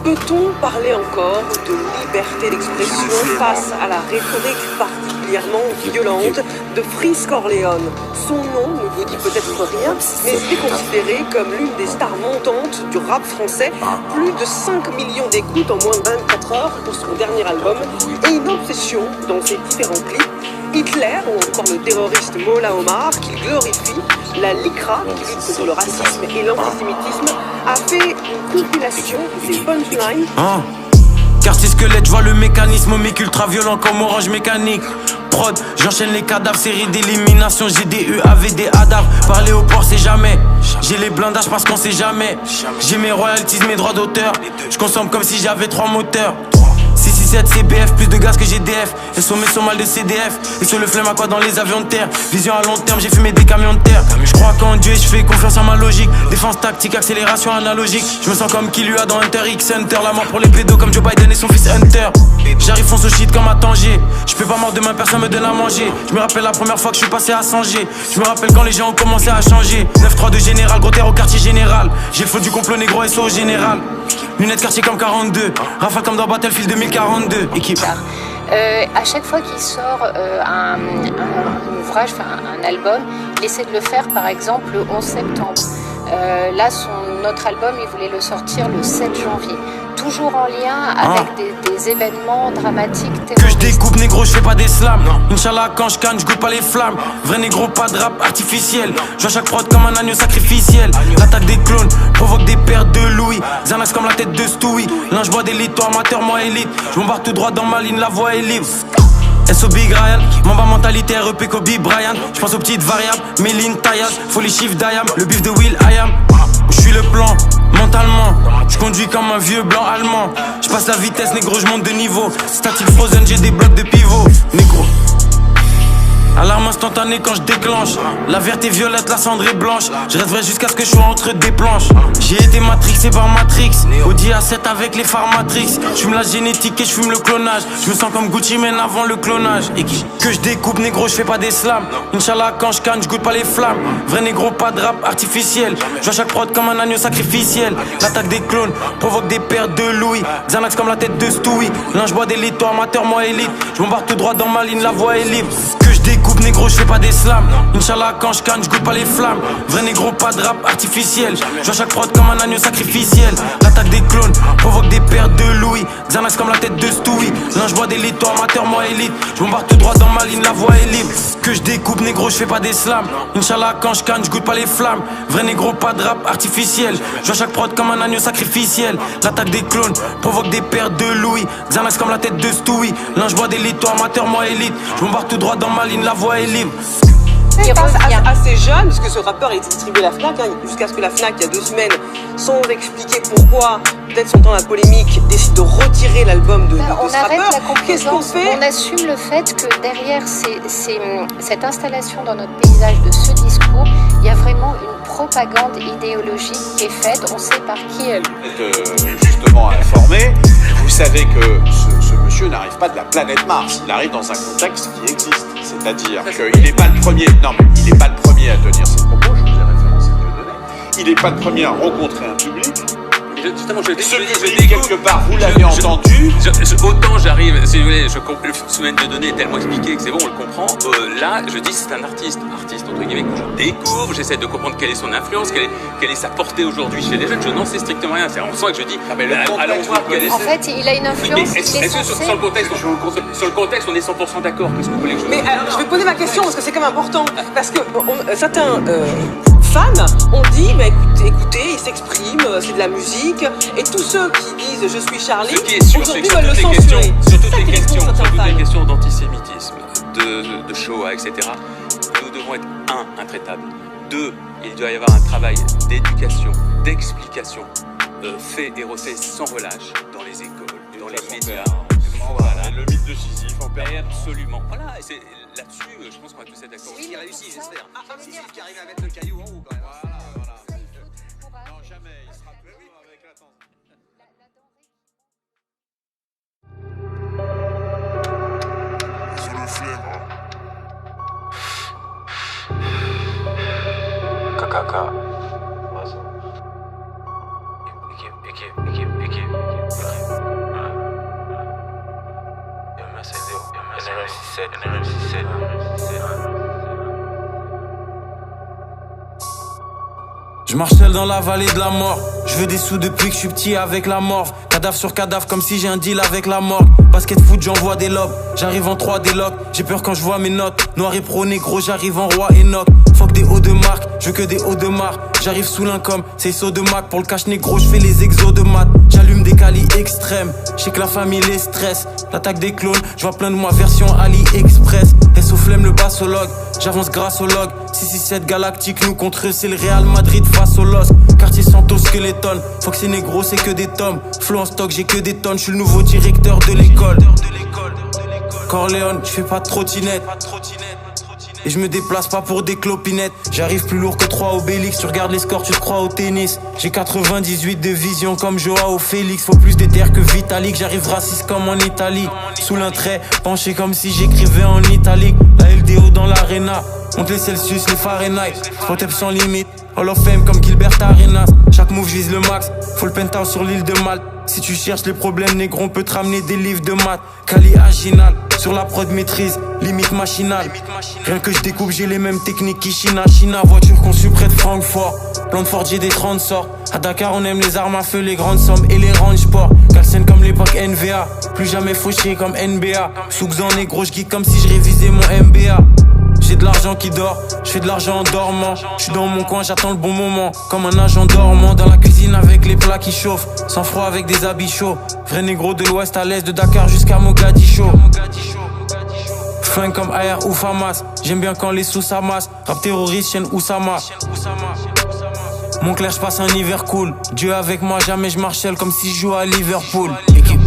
Peut-on parler encore de liberté d'expression face à la rhétorique particulièrement violente de Freeze Corleone? Son nom ne vous dit peut-être rien, mais il est considéré comme l'une des stars montantes du rap français. Plus de 5 millions d'écoutes en moins de 24 heures pour son dernier album et une obsession dans ses différents clips. Hitler ou encore le terroriste Mola Omar, qu'il glorifie, la LICRA, qui lutte contre le racisme et l'antisémitisme, a fait une compilation de ses punchlines. Quartier squelette, je vois le mécanisme, mec ultra violent comme Orange Mécanique. Prod, j'enchaîne les cadavres, série d'élimination, j'ai des UAVD ADAV. Parler au port, c'est jamais. J'ai les blindages parce qu'on sait jamais. J'ai mes royalties, mes droits d'auteur. Je consomme comme si j'avais 3 moteurs. 667 CBF, plus de gaz que GDF. Et sommets sont mal de CDF. Et sur le flemme à quoi dans les avions de terre. Vision à long terme, j'ai fumé des camions de terre. Je crois qu'en Dieu et je fais confiance à ma logique. Défense tactique, accélération analogique. Je me sens comme qui lui a dans Hunter X Hunter. La mort pour les pédos comme Joe Biden et son fils Hunter. J'arrive fonce au shit comme à Tanger. Je peux pas mort demain, personne me donne à manger. Je me rappelle la première fois que je suis passé à Sanger. Je me rappelle quand les gens ont commencé à changer. 9-3 de général, gros terre au quartier général. J'ai le faux du complot négro SO au général. Lunettes quartier comme 42. Rafale comme dans Battlefield 2042. Équipe. À chaque fois qu'il sort un ouvrage, un album, il essaie de le faire par exemple le 11 septembre. Là, notre album, il voulait le sortir le 7 janvier. Toujours en lien avec des événements dramatiques terroristes. Que je découpe négro, je fais pas des slams. Inch'Allah quand je canne, je goûte pas les flammes. Vrai négro, pas de rap artificiel. Je vois chaque prod comme un agneau sacrificiel. L'attaque des clones provoque des pertes de Louis. Xanax comme la tête de Stewie. L'un je bois d'élite, toi amateur, moi élite. Je bombarde tout droit dans ma ligne, la voie est libre. SO Big Ryan, Mamba mentalité REP Kobe Bryant. Je pense aux petites variables, Méline, Tayas, faut les chiffres d'Ayam. Le bif de Will I am. Je suis le plan, mentalement. Je conduis comme un vieux blanc allemand. Je passe la vitesse, négro, je monte de niveau. Static frozen, j'ai des blocs de pivot. Négro. Alarme instantanée quand je déclenche. La verte est violette, la cendre est blanche. Je reste vrai jusqu'à ce que je sois entre des planches. J'ai été matrixé par Matrix. Audi A7 avec les phares Matrix. Je fume la génétique et je fume le clonage. Je me sens comme Gucci Mane avant le clonage. Et que je découpe négro, je fais pas des slams. Inch'Allah quand je canne, je goûte pas les flammes. Vrai négro, pas de rap artificiel. Je vois chaque prod comme un agneau sacrificiel. L'attaque des clones provoque des pertes de Louis. Xanax comme la tête de Stewie. L'un je bois d'élite, toi amateur, moi élite. Je bombarde tout droit dans ma ligne, la voie est libre. Que je découpe négro, je fais pas des slams. Inch'Allah quand je canne, je goûte pas les flammes. Vrai négro, pas de rap artificiel. Je vois chaque prod comme un agneau sacrificiel. L'attaque des clones provoque des pertes de Louis. Xanax comme la tête de Stewie. L'un je bois d'élite, toi amateur, moi élite. Je bombarde tout droit dans ma ligne, la voie est libre. Que je découpe négro, je fais pas des slams. Inch'Allah quand je canne, je goûte pas les flammes. Vrai négro, pas de rap artificiel. Je vois chaque prod comme un agneau sacrificiel. L'attaque des clones provoque des pertes de Louis. Xanax comme la tête de Stewie. L'un je bois d'élite, toi amateur, moi élite. Je bombarde tout droit dans ma ligne, la voie est libre. Face à ces jeunes, puisque ce rappeur est distribué à la FNAC, jusqu'à ce que la FNAC, il y a 2 semaines, sans expliquer pourquoi, peut-être son temps la polémique, décide de retirer l'album de ce rappeur. On arrête la complaisance, qu'est-ce qu'on fait? on assume le fait que derrière cette installation dans notre paysage de ce discours, il y a vraiment une propagande idéologique qui est faite, on sait par qui elle. Vous êtes justement informé, vous savez que ce monsieur n'arrive pas de la planète Mars, il arrive dans un contexte qui existe. C'est-à-dire qu'il n'est pas le premier, non mais il n'est pas le premier à tenir ses propos, je vous ai référencé Dieudonné. Il n'est pas le premier à rencontrer un public. Justement, Ce public, quelque part, vous l'avez entendu. Autant j'arrive, si vous voulez, le phénomène de données est tellement expliqué que c'est bon, on le comprend. Là, je dis c'est un artiste entre guillemets, que je découvre, j'essaie de comprendre quelle est son influence, quelle est sa portée aujourd'hui chez les jeunes. Je n'en sais strictement rien. C'est en soi que je dis, allons voir quelle est. En fait, il a une influence. Oui, mais est-ce que sur le contexte, on est 100% d'accord? Qu'est-ce que vous voulez que je Mais alors, je vais poser ma question parce que c'est quand même important. Parce que certains fans ont dit, bah, écoutez, il s'exprime, c'est de la musique. Et tous ceux qui disent je suis Charlie, ce qui est sûr, c'est que sur toutes les questions d'antisémitisme, de Shoah, etc., nous devons être intraitables. 2, il doit y avoir un travail d'éducation, d'explication fait et refait sans relâche dans les écoles, dans les médias. Voilà, le mythe de Sisyphe en période. Absolument. Voilà, et c'est là-dessus, je pense qu'on est tous d'accord. Oui, il réussit, j'espère. Sisyphe qui arrive à mettre le caillou en haut quand même. Voilà. Non, jamais, il sera toujours avec la tendance. Sous le flemme. Kakaka. Équipe. Je marche seul dans la vallée de la mort. Je veux des sous depuis que je suis petit avec la morve. Cadavre sur cadavre comme si j'ai un deal avec la morgue. Basket foot j'envoie des lobes. J'arrive en 3 des locks. J'ai peur quand je vois mes notes. Noir et pro négro j'arrive en roi Enoch. Fuck des hauts de marque, je veux que des hauts de marque. J'arrive sous l'income, c'est saut de Mac. Pour le cash négro je fais les exos de maths. J'allume des calis extrêmes. Je sais que la famille les stresse. L'attaque des clones, je vois plein de moi version AliExpress. SO flemme le bassologue, j'avance grâce au log. 667 galactique, nous contre eux c'est le Real Madrid face au LOS. Quartier Santos Skeleton, Fox c'est négro c'est que des tomes. Flow en stock j'ai que des tonnes, je suis le nouveau directeur de l'école. Corleone, je fais pas de trottinette. Et je me déplace pas pour des clopinettes. J'arrive plus lourd que 3 Obélix. Tu regardes les scores, tu te crois au tennis. J'ai 98 de vision comme Joao Félix. Faut plus d'éther que Vitalik. J'arrive raciste comme en Italie. Sous l'un trait, penché comme si j'écrivais en italique. La LDO dans l'arena. Monte les Celsius, les Fahrenheit. Spot-up sans limite. Hall of Fame comme Gilbert Arenas. Chaque move vise le max. Faut le penthouse sur l'île de Malte. Si tu cherches les problèmes négro, on peut te ramener des livres de maths. Cali Aginal, sur la prod maîtrise, limite machinale. Rien que je découpe, j'ai les mêmes techniques qu'Ishina China. Voiture conçue près de Francfort. Plan de Ford, j'ai des 30 sorts. À Dakar, on aime les armes à feu, les grandes sommes et les range sport. Calcène comme l'époque NVA. Plus jamais fauché comme NBA. Soukzan négro, je geek comme si je révisais mon MBA. J'ai de l'argent qui dort, je fais de l'argent en dormant. Je suis dans mon coin, j'attends le bon moment. Comme un agent dormant, dans la cuisine avec les plats qui chauffent. Sans froid avec des habits chauds. Vrai négro de l'ouest à l'est, de Dakar jusqu'à Mogadiscio. Fin comme AR ou Famas. J'aime bien quand les sous s'amassent. Rap terroriste, chaîne Oussama. Mon clair, je passe un hiver cool. Dieu avec moi, jamais je marche seul comme si je jouais à Liverpool. Équipe.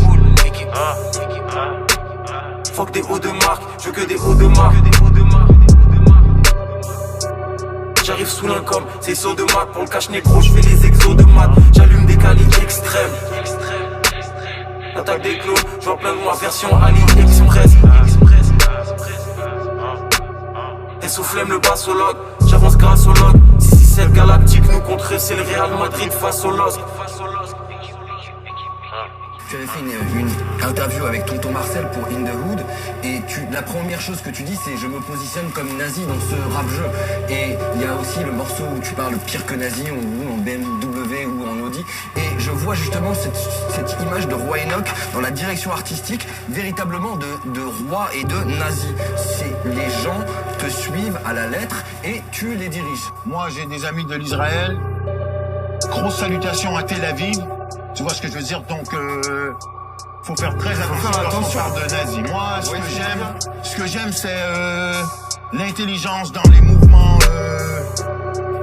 Fuck des hauts de marque, je veux que des hauts de marque. J'arrive sous l'income, c'est saut de maths. Pour le cash négro, je fais les exos de maths. J'allume des calis extrêmes. L'attaque des clones, je vois plein de moi version AliExpress. Et sous flemme le bassologue, j'avance grâce au log. 667 galactique, nous contre eux, c'est le Real Madrid face au LOSC. Tu avais fait une interview avec Tonton Marcel pour In The Hood et la première chose que tu dis c'est je me positionne comme nazi dans ce rap jeu. Et il y a aussi le morceau où tu parles pire que nazi ou en BMW ou en Audi. Et je vois justement cette image de Roi Enoch dans la direction artistique véritablement de roi et de nazi. C'est les gens te suivent à la lettre et tu les diriges. Moi j'ai des amis de l'Israël. Grosse salutation à Tel Aviv. Tu vois ce que je veux dire? Donc, faut faire très attention lorsqu'on parle de nazi. Moi, ce que j'aime, c'est l'intelligence dans les mouvements.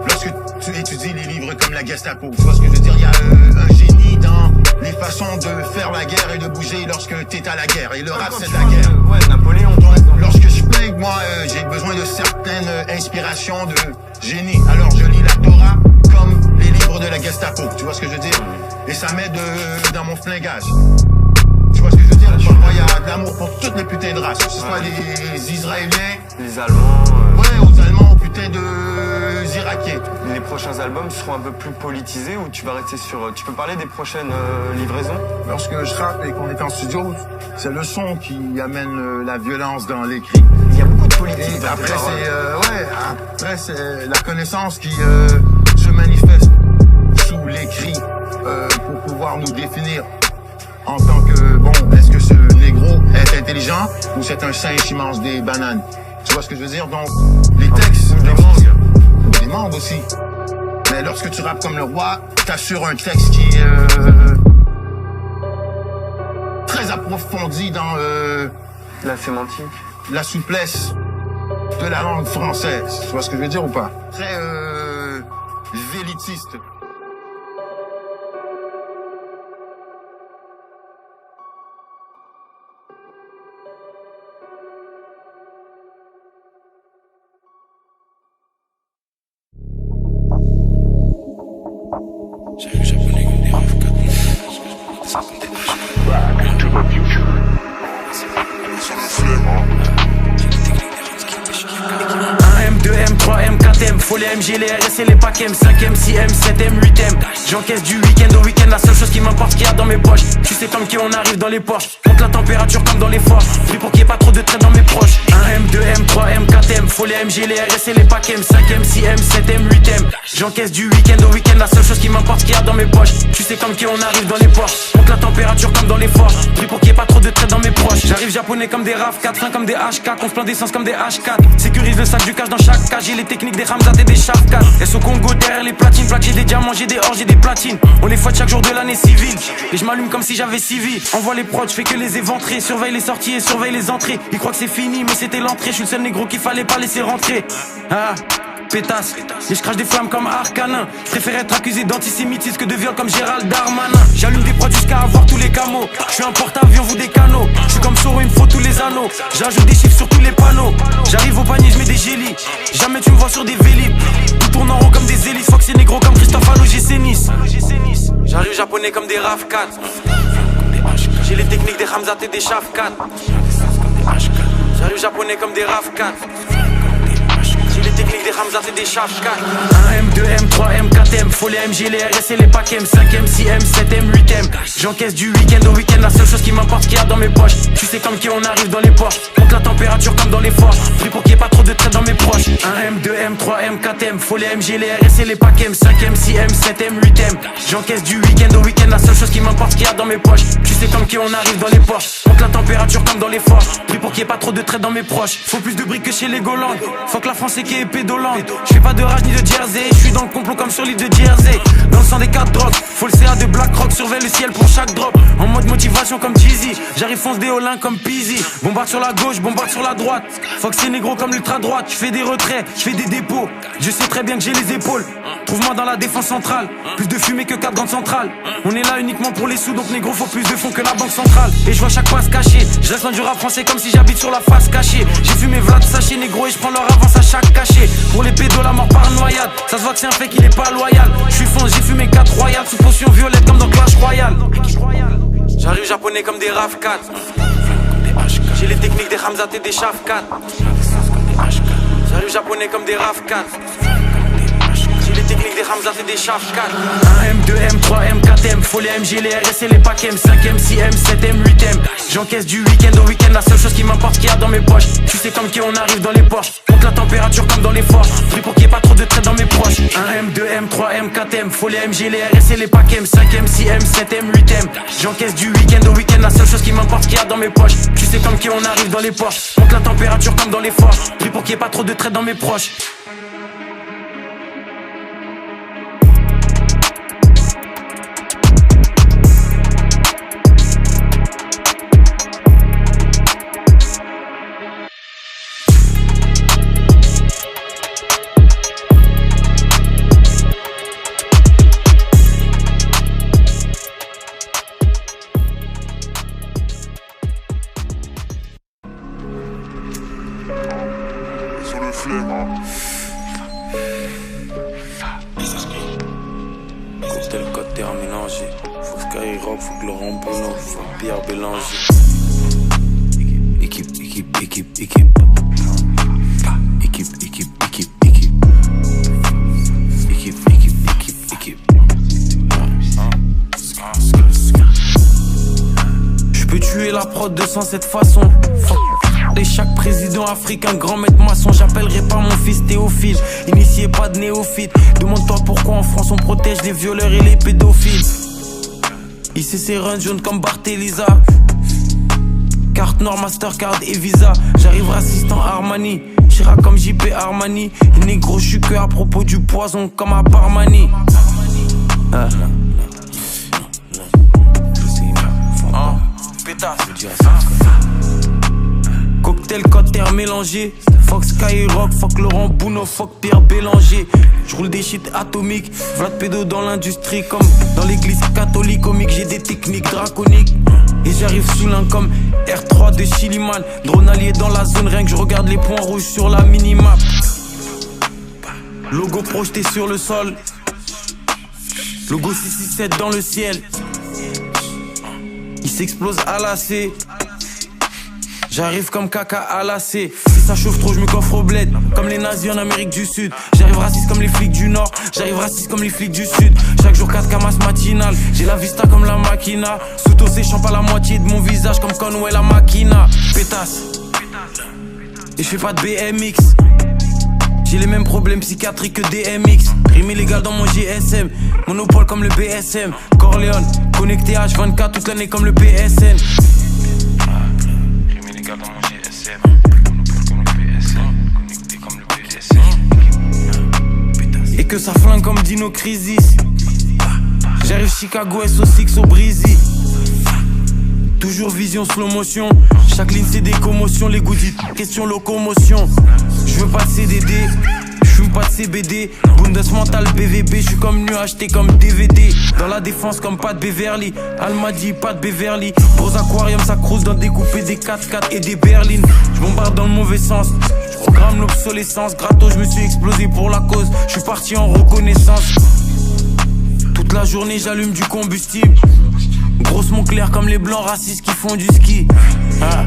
Lorsque tu étudies les livres comme la Gestapo, tu vois ce que je veux dire? Il y a un génie dans les façons de faire la guerre et de bouger lorsque t'es à la guerre. Et le rap, c'est la guerre. Ouais, Napoléon. Lorsque je plague, moi, j'ai besoin de certaines inspirations de génie. Alors, je lis la Torah comme les livres de la Gestapo. Tu vois ce que je veux dire? Et ça m'aide dans mon flingage. Tu vois ce que je veux dire? Moi, il y a de l'amour pour toutes les putains de races. Que ce soit les Israéliens, les Allemands. Ouais, aux Allemands, aux putains de Irakiens. Les prochains albums seront un peu plus politisés ou tu vas rester sur... Tu peux parler des prochaines livraisons? Lorsque je rappe et qu'on est en studio, c'est le son qui amène la violence dans l'écrit. Il y a beaucoup de politique. Et après, c'est la connaissance qui se manifeste sous l'écrit. Pour pouvoir nous définir en tant que, bon, est-ce que ce négro est intelligent ou c'est un singe qui mange des bananes? Tu vois ce que je veux dire? Donc, les textes, des mangues aussi. Mais lorsque tu rappes comme le roi, t'assures un texte qui est très approfondi dans la sémantique, la souplesse de la langue française. Tu vois ce que je veux dire ou pas? Très vélitiste. faut les MG, les RS et les packs M, 5M, 6M, 7M, 8M. J'encaisse du week-end au week-end, la seule chose qui m'importe qu'il y a dans mes poches. Tu sais comme qui on arrive dans les Porsche, monte la température comme dans les forts. Pris pour qu'il n'y ait pas trop de traits dans mes proches. 1M, 2M, 3M, 4M, faut les MG, les RS et les packs M, 5M, 6M, 7M, 8M. J'encaisse du week-end au week-end, la seule chose qui m'importe qu'il y a dans mes poches. Tu sais comme qui on arrive dans les Porsche, monte la température comme dans les forts. Pris pour qu'il n'y ait pas trop de traits dans mes proches. J'arrive japonais comme des RAV4, fin comme des H4, on se plaint d'essence comme des H4. Sécurise le sac du cash dans chaque cage, j'ai les techniques des Ramzat et des Shafkat. Elles au Congo derrière les platines, plaques, j'ai des diamants, j'ai des or, j'ai des platines. On les fouette chaque jour de l'année civile, et je m'allume comme si j'avais civil. Envoie les prods, je fais que les éventrer, surveille les sorties et surveille les entrées. Ils croient que c'est fini, mais c'était l'entrée, je suis le seul négro qu'il fallait pas laisser rentrer. Ah, pétasse, et je crache des flammes comme Arcanin. Je préfère être accusé d'antisémitisme que de viol comme Gérald Darmanin. J'allume des prods jusqu'à avoir tous les camos. Je suis un porte-avions, vous des canaux. Je suis comme Soro, il me faut tous les anneaux. J'ajoute des chiffres sur tous les panneaux. J'arrive au panier, je mets des gélis. Jamais tu me vois sur des vélib. Tout tourne en rond comme des hélices. Fox et négro comme Christophe à l'OGC Nice. J'arrive japonais comme des RAV4. J'ai les techniques des Ramzat et des Shafkat. J'arrive japonais comme des RAV4. Les techniques des Ramzat et des Shafkat. 1M, 2M, 3M, 4M, faut les MG, les RS et les packs M, 5M, 6M, 7M, 8M. J'encaisse du week-end au week-end, la seule chose qui m'importe qu'il y a dans mes poches. Tu sais comme qui on arrive dans les Porsche, monte la température comme dans les forts. Pris pour qu'il n'y ait pas trop de traits dans mes proches. 1M, 2M, 3M, 4M, faut les MG, les RS et les packs M, 5M, 6M, 7M, 8M. J'encaisse du week-end au week-end, la seule chose qui m'importe qu'il y a dans mes poches. Tu sais comme qui on arrive dans les Porsche, monte la température comme dans les forts. Pris pour qu'il n'y ait pas trop de traits dans mes proches. Faut plus de briques que chez les Golandes. Faut que la France est qui est pédolante. Je fais pas de rage ni de Jersey, je suis dans le complot comme sur l'île de Jersey. Dans le sang des 4 drogues, faut le CA de Black Rock, surveille le ciel pour chaque drop. En mode motivation comme Jeezy, j'arrive fonce des Olins comme Peasy. Bombarde sur la gauche, bombarde sur la droite. Fox c'est négro comme l'ultra droite, je fais des retraits, je fais des dépôts. Je sais très bien que j'ai les épaules, trouve-moi dans la défense centrale. Plus de fumée que 4 grandes centrales. On est là uniquement pour les sous, donc négro faut plus de fonds que la banque centrale. Et je vois chaque passe cachée, je reste loin du rap français comme si j'habite sur la face cachée. J'ai fumé Vlad sachet négro et je prends leur avance à chaque cachet. Pour les pédos la mort par noyade, ça se voit que c'est un fait qu'il est pas loyal. Je suis fonce, j'ai fumé 4 royales sous potion violette comme dans Clash Royale. J'arrive japonais comme des RAV4. J'ai les techniques des Ramzat et des Shafkat. J'arrive japonais comme des RAV4. J'ai les techniques des Ramzat et des Shafkat. 1M, 2M, 3M, 4M, faut les MG, les RS et les packs M, 5M, 6M, 7M, 8M. J'encaisse du week-end au week-end, la seule chose qui m'importe qu'il y a dans mes poches. Tu sais comme qui on arrive dans les Porsche, monte la température comme dans les forts. Pris pour qu'il n'y ait pas trop de traits dans mes proches. 1M, 2M, 3M, 4M, faut les MG, les RS et les packs M, 5M, 6M, 7M, 8M. J'encaisse du week-end au week-end, la seule chose qui m'importe qu'il y a dans mes poches. Tu sais comme qui on arrive dans les Porsche, monte la température comme dans les forts. Pris pour qu'il n'y ait pas trop de traits dans mes proches. Cocktail côté à mélanger. Faut que Skyrock, faut que Laurent Bruno, faut que Pierre Bélanger. Équipe. Je peux tuer la prod de cette façon. Et chaque président africain, grand maître maçon. J'appellerai pas mon fils Théophile, initié pas de néophyte. Demande-toi pourquoi en France on protège les violeurs et les pédophiles. Ici c'est run jaune comme Barthelisa. Carte noire, Mastercard et Visa. J'arrive assistant Armani, Chirac comme JP Armani. Et négro j'suis que à propos du poison comme à Parmani. Pétasse. Cocktail côté mélangé. Fuck Skyrock, fuck Laurent Bruno, fuck Pierre Bélanger. J'roule des shit atomiques, Vlad pédo dans l'industrie comme dans l'église catholique comique. J'ai des techniques draconiques et j'arrive sous l'un comme R3 de Chiliman. Drone allié dans la zone, rien que je regarde les points rouges sur la minimap. Logo projeté sur le sol, logo 667 dans le ciel. Il s'explose à la C. J'arrive comme caca à lacet. Si ça chauffe trop, je me coffre au bled. Comme les nazis en Amérique du Sud. J'arrive raciste comme les flics du Nord. J'arrive raciste comme les flics du Sud. Chaque jour 4 camas matinales. J'ai la vista comme la Makina. Sous séchant pas la moitié de mon visage comme Conway la Makina. Pétasse. Et je fais pas de BMX. J'ai les mêmes problèmes psychiatriques que DMX. Rime illégal dans mon GSM. Monopole comme le BSM. Corleone, connecté H24 toute l'année comme le PSN. Rime illégal dans mon GSM. Monopole comme le BSM. Connecté comme le PSN. Et que ça flingue comme Dino Crisis. J'arrive Chicago SO6 au Breezy. Toujours vision slow motion. Chaque ligne c'est des commotions. Les goodies, question locomotion. Je veux pas de CDD, je fume pas de CBD. Bundesmental BVB, je suis comme nu acheté comme DVD. Dans la défense comme pas de Beverly. Almadi, pas de Beverly. Gros aquarium, ça crouse dans découpé des 4x4 et des berlines. Je bombarde dans le mauvais sens. Je programme l'obsolescence. Gratos, je me suis explosé pour la cause. Je suis parti en reconnaissance. Toute la journée j'allume du combustible. Grosse Montclair comme les blancs racistes qui font du ski. Ah.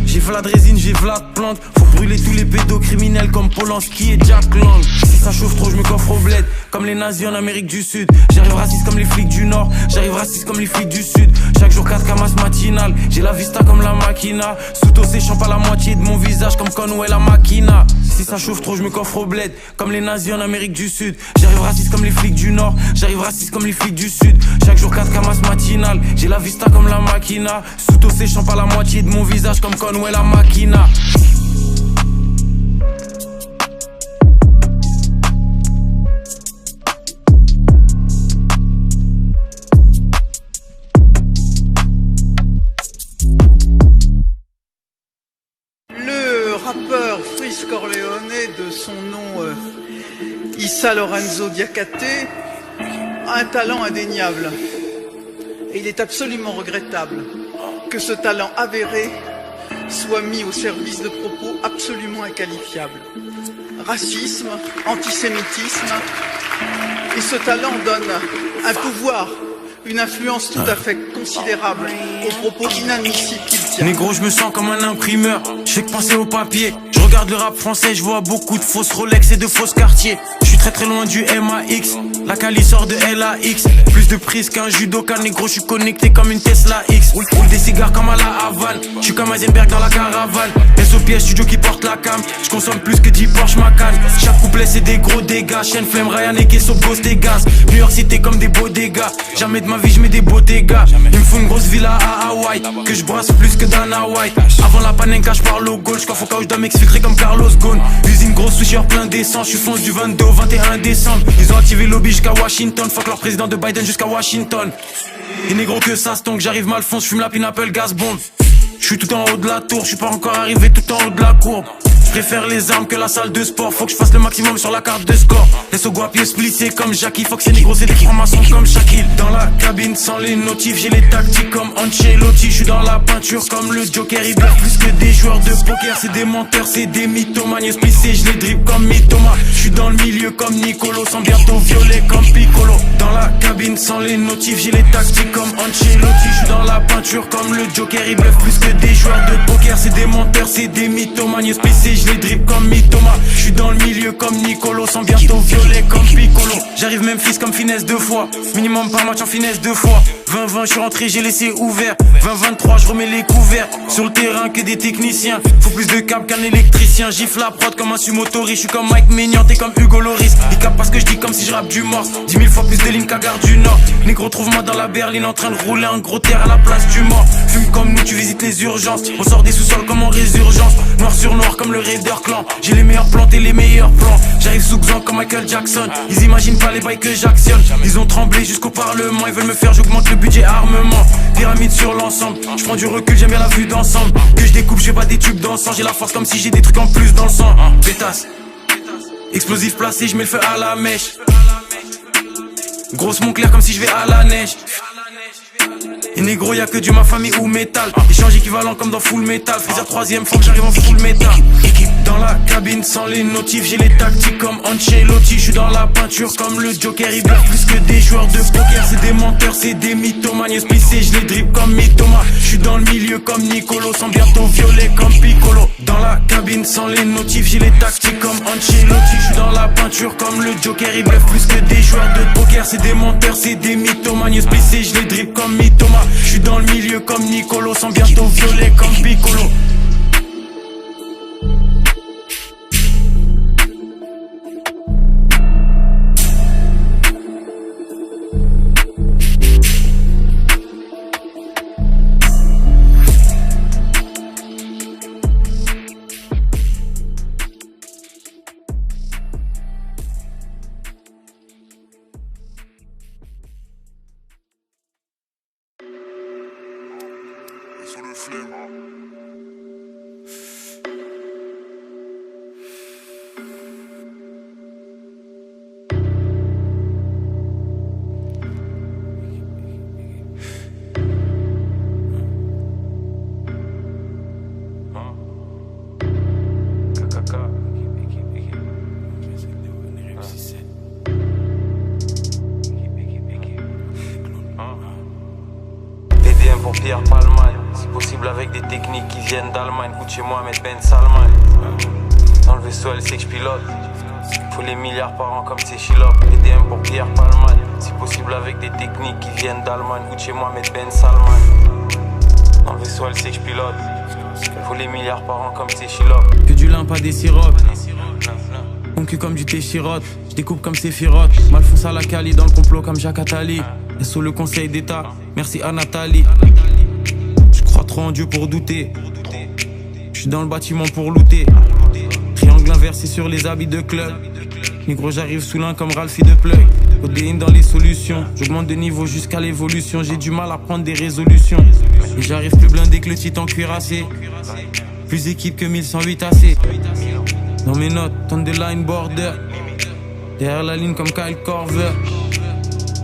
J'ai v'là de résine, j'ai v'là de plante. Faut brûler tous les pédocriminels comme Polanski et Jack Lang. Si ça chauffe trop, je me coffre au bled. Comme les nazis en Amérique du Sud. J'arrive raciste comme les flics du Nord. J'arrive raciste comme les flics du Sud. Chaque jour 4 camas matinales. J'ai la vista comme la Makina. Sous séchant pas la moitié de mon visage comme Conway la Makina. Si ça chauffe trop, je me coffre au bled. Comme les nazis en Amérique du Sud. J'arrive raciste comme les flics du Nord. J'arrive raciste comme les flics du Sud. Chaque jour 4 camas matinales. J'ai la vista comme la Makina. Sous séchant pas la moitié de mon visage comme Conway la Makina. Le rappeur Freeze Corleone, de son nom Issa Lorenzo Diakate, a un talent indéniable. Et il est absolument regrettable que ce talent avéré soit mis au service de propos absolument inqualifiables. Racisme, antisémitisme, et ce talent donne un pouvoir, une influence tout à fait considérable aux propos inadmissibles qu'il tient. Négro, je me sens comme un imprimeur, je fais que penser au papier. Je regarde le rap français, je vois beaucoup de fausses Rolex et de fausses quartiers. Je suis très très loin du MAX, la Cali sort de LAX. Plus de prise qu'un judoka, négro, je suis connecté comme une Tesla X. Roule des cigares comme à la Havane, je suis comme Heisenberg dans la caravane. S au piège, studio qui porte la cam, je consomme plus que 10 Porsche Macan. Chaque couplet c'est des gros dégâts, chaîne flemme, Ryan et Kesso, Ghost et Gaz. New York City comme des beaux dégâts, jamais de ma vie je mets des beaux dégâts. Il me faut une grosse villa à Hawaï, que je brasse plus que Dana White. Avant la panenka, je parle au goal, j'coiffe au cas où je dois m'exfiltrer comme Carlos Ghosn. Usine grosse switcher plein d'essence, je fonce du 22 au 21 décembre. Ils ont activé lobby jusqu'à Washington, fuck leur président de Biden jusqu'à Washington. Et négro que ça stonk, j'arrive malfonce, j'fume la pineapple gas bomb. J'suis tout en haut de la tour, j'suis pas encore arrivé tout en haut de la courbe. Je préfère les armes que la salle de sport, faut que je fasse le maximum sur la carte de score. Laisse au guapier splitté comme Jackie, faut que c'est négro, c'est des francs-maçons comme Shaquille. Dans la cabine sans les notifs, j'ai les tactiques comme Ancelotti. Je suis dans la peinture comme le Joker, ils bluffent plus que des joueurs de poker. C'est des menteurs, c'est des mythomanes, splissés, je les dribble comme Mythoma. Je suis dans le milieu comme Nicolo, sans bientôt violet comme Piccolo. Dans la cabine sans les notifs, j'ai les tactiques comme Ancelotti. Je suis dans la peinture comme le Joker, ils bluffent plus que des joueurs de poker. C'est des menteurs, c'est des mythomanes, splissés, je les dribble comme Mythoma. Je suis dans le milieu comme Nicolo, sans bientôt violet comme Piccolo. J'arrive même fils comme finesse 2 fois, minimum par match en finesse 2 fois. 20-20 je suis rentré, j'ai laissé ouvert. 20-23 je remets les couverts. Sur le terrain que des techniciens, faut plus de câbles qu'un électricien. Gifle la prod comme un sumotori, je suis comme Mike Maignan, t'es comme Hugo Loris. Ils capent parce que je dis comme si je rappe du morse. 10 000 fois plus de lignes qu'à Gare du Nord. Négro trouve-moi dans la berline en train de rouler un gros terre à la place du mort. Fume comme nous, tu visites les urgences. On sort des sous-sols comme en résurgence. Noir sur noir comme le Raider Clan. J'ai les meilleurs plans et les meilleurs plans. J'arrive sous Xan comme Michael Jackson. Ils imaginent pas les bails que j'actionne. Ils ont tremblé jusqu'au parlement. Ils veulent me faire, j'augmente le budget armement. Pyramide sur l'ensemble. Je prends du recul, j'aime bien la vue d'ensemble. Que je découpe, j'ai pas des tubes dans le sang. J'ai la force comme si j'ai des trucs en plus dans le sang. Pétasse. Explosif placé, je mets le feu à la mèche. Grosse Montclair comme si je vais à la neige. Et négro y'a que du ma famille ou métal. Échange équivalent comme dans Full Metal. Freezer 3ème, faut que j'arrive en full métal. Dans la cabine sans les notifs, j'ai les tactiques comme Ancelotti. Je suis dans la peinture comme le Joker, ils bluffent plus que des joueurs de poker. C'est des menteurs, c'est des mythomanes, splissés, je les dribble comme Mythoma. Je suis dans dans le milieu comme Nicolo, sans bientôt violer comme Piccolo. Dans la cabine sans les notifs, j'ai les tactiques comme Ancelotti. J'suis dans la peinture comme le Joker, ils bluffent plus que des joueurs de poker. C'est des menteurs, c'est des mythomanes, splissés, je les dribble comme Mythoma. J'suis dans le milieu comme Nicolo, sans bientôt violer comme Piccolo. Chez Mohamed Ben Salman. Dans le vaisseau, elle sait que je pilote. Faut les milliards par an comme c'est Chilop. EDM pour Pierre Palman. Si possible avec des techniques qui viennent d'Allemagne ou de chez Mohamed Ben Salman. Dans le vaisseau, elle sait que je pilote. Faut les milliards par an comme c'est Chilop. Que du lin, pas des sirops. Mon cul comme du thé chirote. Je découpe comme Sephiroth. M'Alphonse à la Cali dans le complot comme Jacques Attali. Et sous le conseil d'État, merci à Nathalie. Je crois trop en Dieu pour douter. J'suis dans le bâtiment pour looter. Triangle inversé sur les habits de club. Négro j'arrive sous l'un comme Ralphie de Plug. Codéine dans les solutions. J'augmente de niveau jusqu'à l'évolution. J'ai du mal à prendre des résolutions. Et j'arrive plus blindé que le titan cuirassé. Plus équipe que 1108 AC. Dans mes notes, tonne de line border. Derrière la ligne comme Kyle Korver.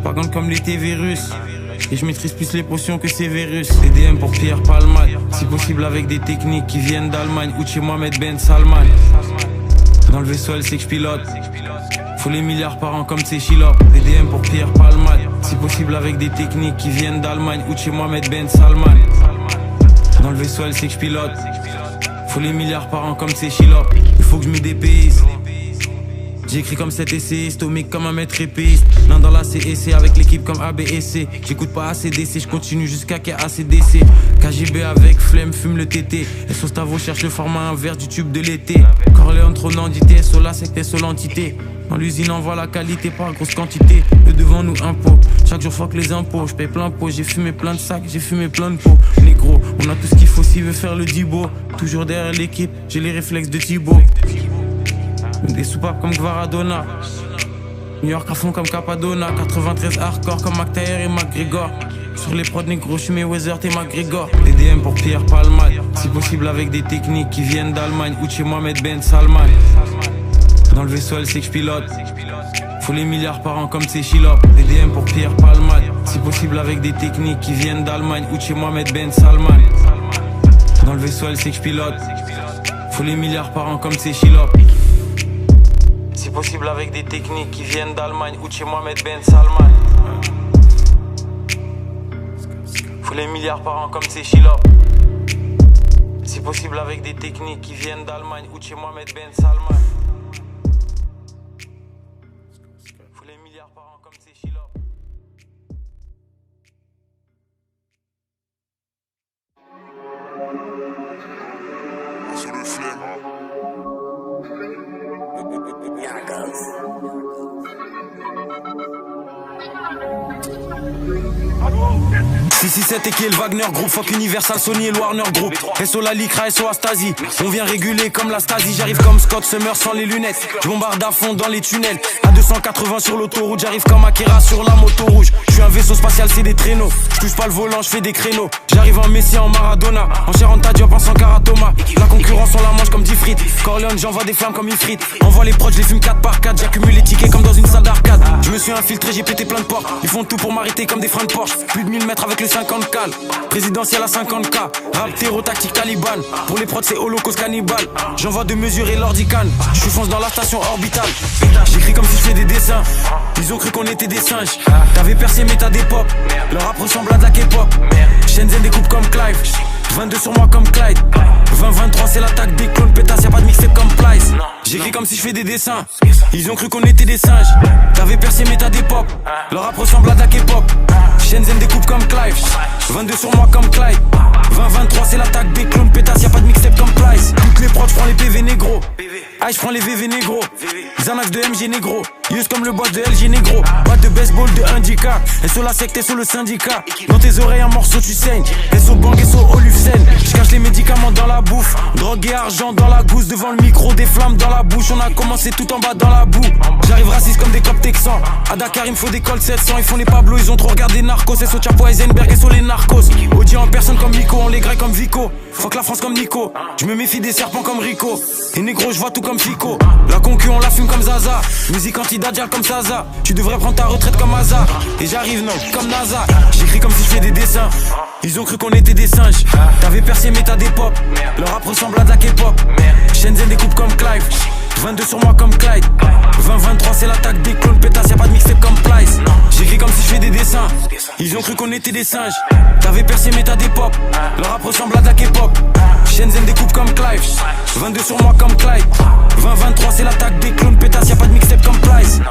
Pas grande comme les T-Virus. Et je maîtrise plus les potions que Severus. EDM pour Pierre Palman. Si possible avec des techniques qui viennent d'Allemagne ou de chez Mohamed Ben Salman. Dans le vaisseau elle sait que je pilote. Faut les milliards par an comme c'est Chilop. EDM pour Pierre Palman. Si possible avec des techniques qui viennent d'Allemagne ou de chez Mohamed Ben Salman. Dans le vaisseau elle sait que je pilote. Faut les milliards par an comme c'est Chilop. Il faut que je me dépayse. J'écris comme cet essayiste, stomique comme un maître épéiste. L'un dans la CEC avec l'équipe comme ABSC. J'écoute pas ACDC, je continue jusqu'à qu'il y ait ACDC. KGB avec flemme, fume le TT. Et Sostavo cherche le format inverse du tube de l'été. Corleone trop nandité, Sola secte seule entité. Dans l'usine envoie la qualité par grosse quantité. Le devant nous impôts, chaque jour fuck les impôts. J'paye plein pot, j'ai fumé plein de sacs, j'ai fumé plein de pots. Négro, on a tout ce qu'il faut s'il veut faire le Dibo. Toujours derrière l'équipe, j'ai les réflexes de Thibaut. Des soupapes comme Gvaradona. New York à fond comme Capadona. 93 hardcore comme McTayer et McGregor. Sur les prods négro, j'suis Mayweather, t'es McGregor. EDM pour Pierre Palman. Si possible avec des techniques qui viennent d'Allemagne ou de chez Mohamed Ben Salman. Dans le vaisseau elle sait que je pilote. Faut les milliards par an comme c'est Chilop. EDM pour Pierre Palman. Si possible avec des techniques qui viennent d'Allemagne ou de chez Mohamed Ben Salman. Dans le vaisseau elle sait que je pilote. Faut les milliards par an comme c'est Chilop. Si possible avec des techniques qui viennent d'Allemagne ou de chez Mohamed Ben Salman. Faut les milliards par an comme c'est Chilop. Si possible avec des techniques qui viennent d'Allemagne ou de chez Mohamed Ben Salman. Faut les milliards par an comme c'est Chilop. Sur le flemme. Si 7 et Kiel Wagner Group, fuck Universal, Sony et Warner Group. SO la Lycra, SO Astasi. On vient réguler comme la Stasi. J'arrive comme Scott Summer sans les lunettes. Je bombarde à fond dans les tunnels. À 280 sur l'autoroute, j'arrive comme Akira sur la moto rouge. Je suis un vaisseau spatial, c'est des traîneaux. Je touche pas le volant, je fais des créneaux. J'arrive en Messi, en Maradona. En chair en Diop, en Sankara Thomas. La concurrence, on la mange comme 10 frites. Corleone, j'envoie des flammes comme Ifrit. Envoie les prods, je les fume 4 par 4. J'accumule les tickets comme dans une salle d'arcade. Je me suis infiltré, j'ai pété plein de portes. Ils font tout pour m'arrêter comme des freins de Porsche. Plus de 1000 mètres avec le 50 cal. Présidentiel à 50K. Rap terreau tactique Taliban. Pour les prods c'est holocauste cannibale. J'envoie de mesurer l'ordicane. Je fonce dans la station orbitale. J'écris comme si je fais des dessins. Ils ont cru qu'on était des singes. T'avais percé mais t'as des pop. Le rap ressemble à de la K-pop. Shenzhen découpe comme Clive. 22 sur moi comme Clyde. 20-23 c'est l'attaque des clones. Pétasse y'a pas de mixtape comme Plice. J'écris comme si je fais des dessins. Ils ont cru qu'on était des singes. T'avais percé mais t'as des pop. Leur rap ressemble à de la K-pop. Shenzhen découpe comme Clive. 22 sur moi comme Clyde. 20-23 c'est l'attaque des clones. Pétasse y'a pas de mixtape comme Plice. Toutes les prods j'prends les PV négro. Aïe j'prends les VV négro. Xanax de MG négro. Use comme le boss de LG négro. Batte de baseball de Indica. Et sur la secte et sur le syndicat. Dans tes oreilles un morceau tu saignes. Et sur Bang et sur Olufsen. J'cache les médicaments dans la bouffe. Drogue et argent dans la gousse. Devant le micro des flammes dans la bouche. On a commencé tout en bas dans la boue. J'arrive raciste comme des copes texans. À Dakar il me faut des cols 700. Ils font les Pablo, ils ont trop regardé Narcos. Et sur Chapo Heisenberg et sur les narcos. Audi en personne comme Nico. On les graille comme Vico. Fuck la France comme Nico. Je me méfie des serpents comme Rico. Et négro je vois tout comme Fico. La concu on la fume comme Zaza. Musique anti-Dajjal comme Zaza. Tu devrais prendre ta retraite comme Hazard. Et j'arrive non comme NASA. J'écris comme si je fais des dessins. Ils ont cru qu'on était des singes. T'avais percé mais t'as des pop. Leur rap ressemble à de la K-pop. Shenzhen découpe comme Clive. 22 sur moi comme Clyde. 20-23 c'est l'attaque des clones. Pétasse y'a pas de mixtape comme Plice. J'écris comme si je fais des dessins. Ils ont cru qu'on était des singes. T'avais percé mais t'as des pop. Leur rap ressemble à de la K-pop. Shenzhen découpe comme Clive. 22 sur moi comme Clyde. 20-23 c'est l'attaque des clones. Pétasse y'a pas de mixtape comme Plice.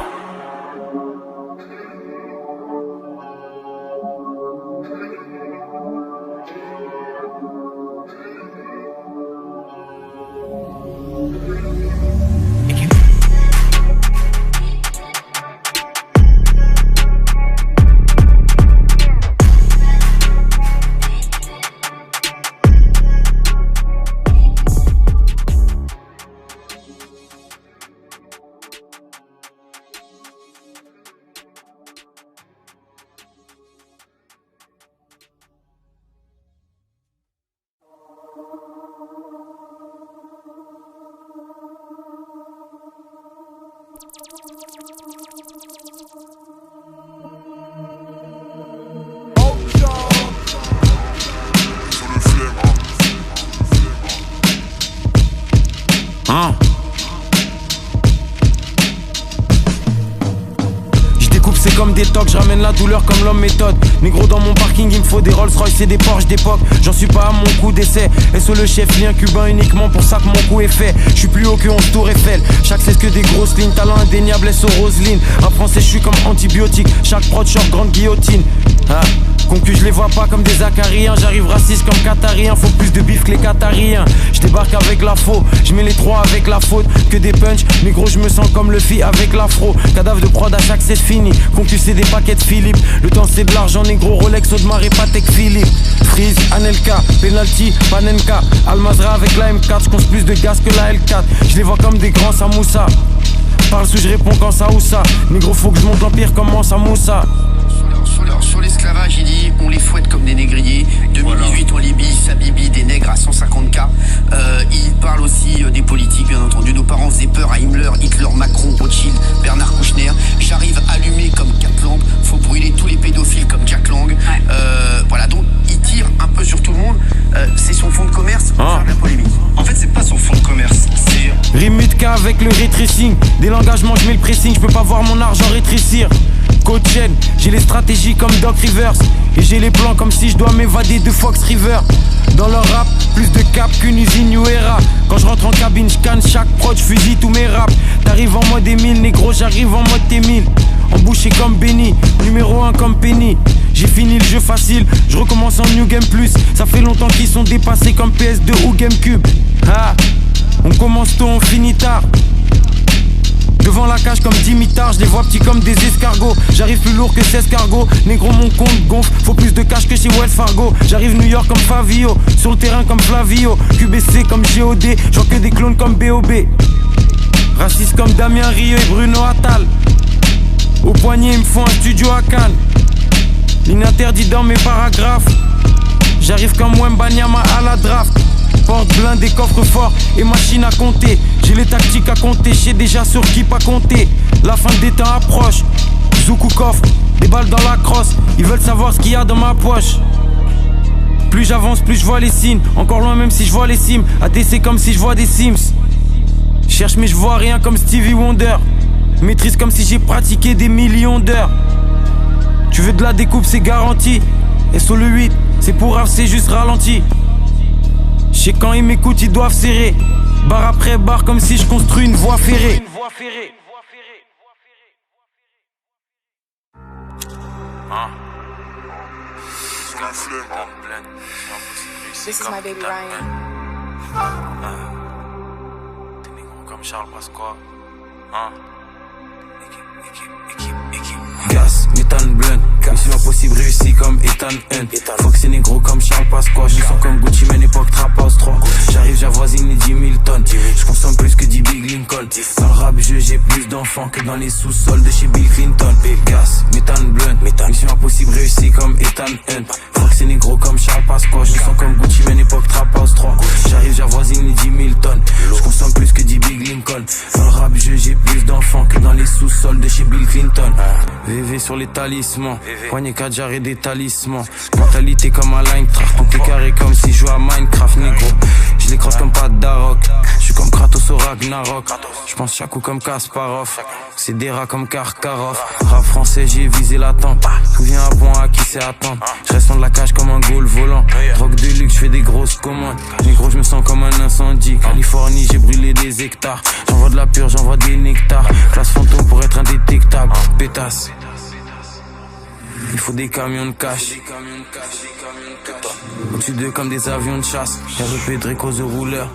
Comme des tocs, je ramène la douleur comme l'homme méthode. Négro dans mon parking, il me faut des Rolls Royce et des Porsche d'époque. J'en suis pas à mon coup d'essai. Et sur le chef, lien cubain uniquement pour ça que mon coup est fait. Je suis plus haut que 11 tours Eiffel. Chaque c'est que des grosses lignes, talent indéniable, S.O. Roseline. En français, je suis comme antibiotique. Chaque prod short, grande guillotine. Concu, je les vois pas comme des acariens. J'arrive raciste comme qatarien. Faut plus de bif que les qatariens. Je débarque avec la faux. Je mets les trois avec la faute. Que des punch. Négro, je me sens comme le fi avec l'afro. Cadavre de prod à chaque c'est fini. Concu, c'est des paquets de Philippe. Le temps c'est de l'argent, négro. Rolex, Audemars et Patek Philippe. Freeze, Anelka, Penalty, Panenka. Almazra avec la M4. Je plus de gaz que la L4. Je les vois comme des grands Samoussa. Parle sous, je réponds quand ça ou ça. Négro, faut que je monte l'empire comme moi, Samoussa. Sur l'esclavage, il dit on les fouette comme des négriers. 2018 en Libye, Sabibi, des nègres à 150K. Il parle aussi des politiques, bien entendu. Nos parents faisaient peur à Himmler, Hitler, Macron, Rothschild, Bernard Kouchner. J'arrive allumé comme 4 lampes. Faut brûler tous les pédophiles comme Jack Lang. Voilà, donc il tire un peu sur tout le monde. C'est son fonds de commerce pour faire de la polémique. En fait, c'est pas son fonds de commerce, c'est Rimutka avec le retracing. Dès l'engagement, je mets le pressing. Je peux pas voir mon argent rétrécir. Coach, j'ai les stratégies comme Doc Rivers. Et j'ai les plans comme si je dois m'évader de Fox River. Dans leur rap, plus de cap qu'une usine New Era. Quand je rentre en cabine, je canne chaque prod, je fusille tous mes raps. T'arrives en mode Emile, négro, j'arrive en mode T1000. Embouché comme Benny, numéro 1 comme Penny. J'ai fini le jeu facile, je recommence en New Game Plus. Ça fait longtemps qu'ils sont dépassés comme PS2 ou GameCube. On commence tôt, on finit tard. Devant la cage comme Dimitar, je les vois petits comme des escargots. J'arrive plus lourd que 16 cargos. Négro mon compte gonfle, faut plus de cash que chez Wells Fargo. J'arrive New York comme Favio, sur le terrain comme Flavio. QBC comme GOD, j'en que des clones comme B.O.B. Raciste comme Damien Rieu et Bruno Attal. Au poignet ils me font un studio à Cannes. L'ininterdit dans mes paragraphes. J'arrive comme Wembanyama à la draft. Porte blindée, coffre fort et machine à compter. J'ai les tactiques à compter, j'sais déjà sur qui pas compter. La fin des temps approche. Zouk ou coffre, des balles dans la crosse. Ils veulent savoir ce qu'il y a dans ma poche. Plus j'avance, plus je vois les signes. Encore loin même si je vois les cimes. ATC comme si je vois des Sims. Cherche mais je vois rien comme Stevie Wonder. Maîtrise comme si j'ai pratiqué des millions d'heures. Tu veux de la découpe, c'est garanti. Et sur le 8 C'est pour Rav, c'est juste ralenti. J'sais quand ils m'écoutent, ils doivent serrer. Barre après barre, comme si je construis une voie ferrée. This is my baby Ryan. T'es négro comme Charles Pasqua. Gas, méthane, blend. Mission impossible réussi comme Ethan Hunt. Fox et négro comme Charles Pasqua. Je sens comme Gucci Mane, époque Trap House 3. J'arrive, j'avoisine les 10 000 tonnes. Je consomme plus que 10 Big Lincoln. Dans le rap jeu, j'ai plus d'enfants que dans les sous-sols de chez Bill Clinton. Gas, méthane, blend. Mission impossible réussi comme Ethan Hunt. Fox et négro comme Charles Pasqua. Je sens comme Gucci Mane, époque Trap House 3. J'arrive, j'avoisine les 10 000 tonnes. Je consomme plus que 10 Big Lincoln. Dans le rap jeu, j'ai plus d'enfants que dans les sous-sols de chez Bill Clinton. VV sur les talismans, poignet 4 jarres et des talismans. Mentalité comme un line track, tout est carré comme si je jouais à Minecraft, négro. Je les crosse comme pas d'Arok, je suis comme Kratos au Ragnarok. Je pense Chakou comme Kasparov, c'est des rats comme Karkarov. Rap français, j'ai visé la tempe, tout vient à point à qui sait attendre. Je reste de la cage comme un goal volant, drogue de luxe, je fais des grosses commandes. Négro, je me sens comme un incendie. Californie, j'ai brûlé des hectares. J'envoie de la pure, j'envoie des nectars. Classe fantôme pour être indétectable. Pétasse. Il faut des camions de cash. Au-dessus d'eux comme des avions de chasse. REP Draco The Ruler.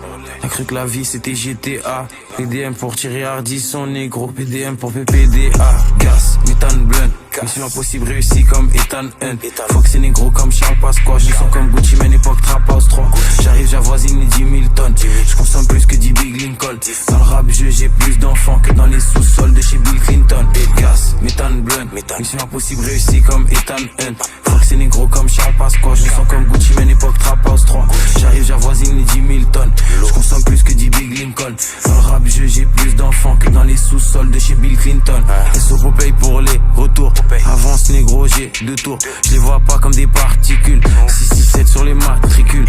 Y'a cru que la vie c'était GTA. PDM pour tirer hardy son négro. PDM pour PPDA. Gas, méthane, blend. Mission impossible réussi comme Ethan Hunt. Fox et négro comme Charles Pasqua. Je sens comme Gucci Mane, époque Trap House 3. J'arrive, j'avoisine les 10 000 tonnes. Je consomme plus que 10 Big Lincoln. Dans le rap jeu, j'ai plus d'enfants que dans les sous-sols de chez Bill Clinton. Gas, méthane, blend. Mission impossible réussi comme Ethan Hunt. Fox et négro comme Charles Pasqua. Je sens comme Gucci Mane, époque Trap House 3. J'arrive, j'avoisine les 10 000 tonnes. Je consomme plus que 10 Big Lincoln. Dans le rap jeu, j'ai plus d'enfants que dans les sous-sols de chez Bill Clinton. SO Popeye pour les retours. Avance négro, j'ai 2 tours. Je les vois pas comme des particules. 667 sur les matricules.